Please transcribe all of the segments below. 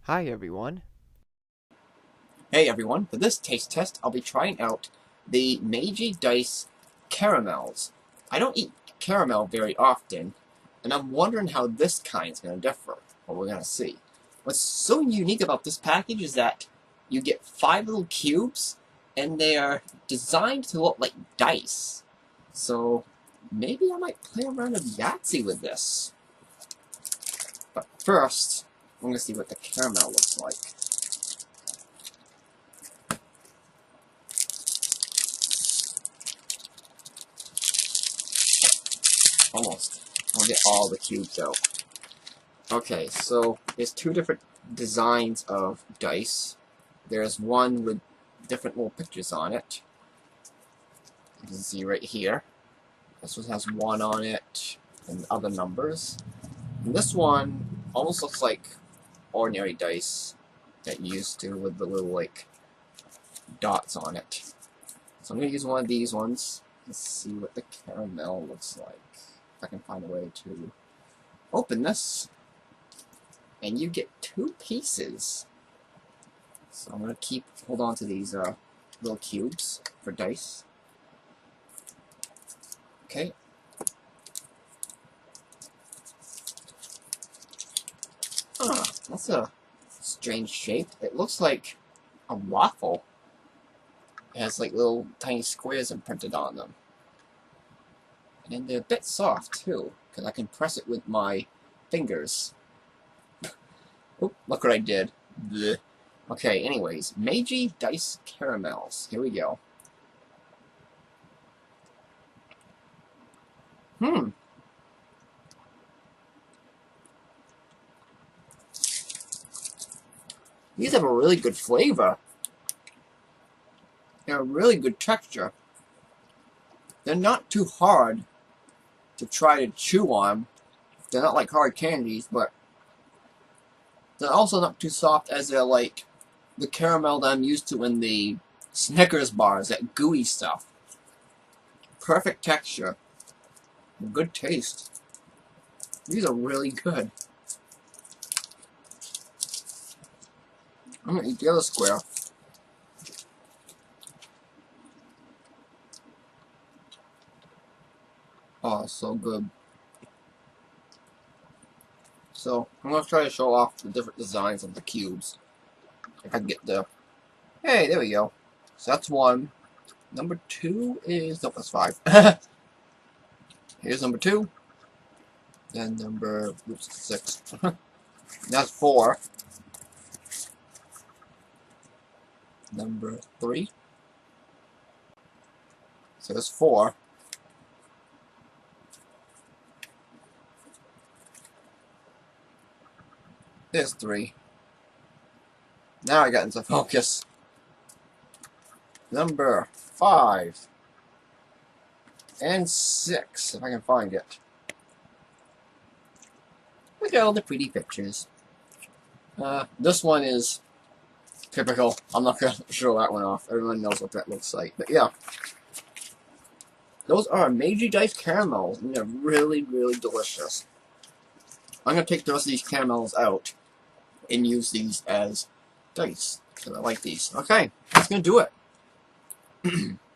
Hi everyone. Hey everyone, for this taste test, I'll be trying out the Meiji Dice caramels. I don't eat caramel very often, and I'm wondering how this kind's going to differ. Well, we're going to see. What's so unique about this package is that you get 5 little cubes, and they are designed to look like dice. So maybe I might play around of Yahtzee with this. But first, I'm going to see what the caramel looks like. Almost. I'll get all the cubes out. Okay, so there's 2 different designs of dice. There's one with different little pictures on it. You can see right here. This one has 1 on it and other numbers. And this one almost looks like ordinary dice that you used to with the little like dots on it. So I'm going to use one of these ones. Let's see what the caramel looks like. If I can find a way to open this. And you get 2 pieces. So I'm going to hold on to these little cubes for dice. Okay. That's a strange shape. It looks like a waffle. It has like little tiny squares imprinted on them. And they're a bit soft too, because I can press it with my fingers. Oop, look what I did. Blech. Okay, anyways, Meiji Dice Caramels. Here we go. These have a really good flavor. They're a really good texture. They're not too hard to try to chew on. They're not like hard candies, but they're also not too soft as they're like the caramel that I'm used to in the Snickers bars, that gooey stuff. Perfect texture. Good taste. These are really good. I'm gonna eat the other square. Oh, so good. So, I'm gonna try to show off the different designs of the cubes. If I can get the... Hey, there we go. So that's 1. Number 2 is... Nope, that's 5. Here's number 2. Then number... Oops, 6. That's 4. Number 3. So there's 4. There's 3. Now I got into focus. Number 5. And 6, if I can find it. Look at all the pretty pictures. This one is typical. I'm not going to show that one off. Everyone knows what that looks like. But yeah. Those are Meiji Dice caramels, and they're really, really delicious. I'm going to take the rest of these caramels out and use these as dice, because I like these. Okay, that's going to do it.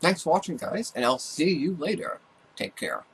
Thanks for watching, guys, and I'll see you later. Take care.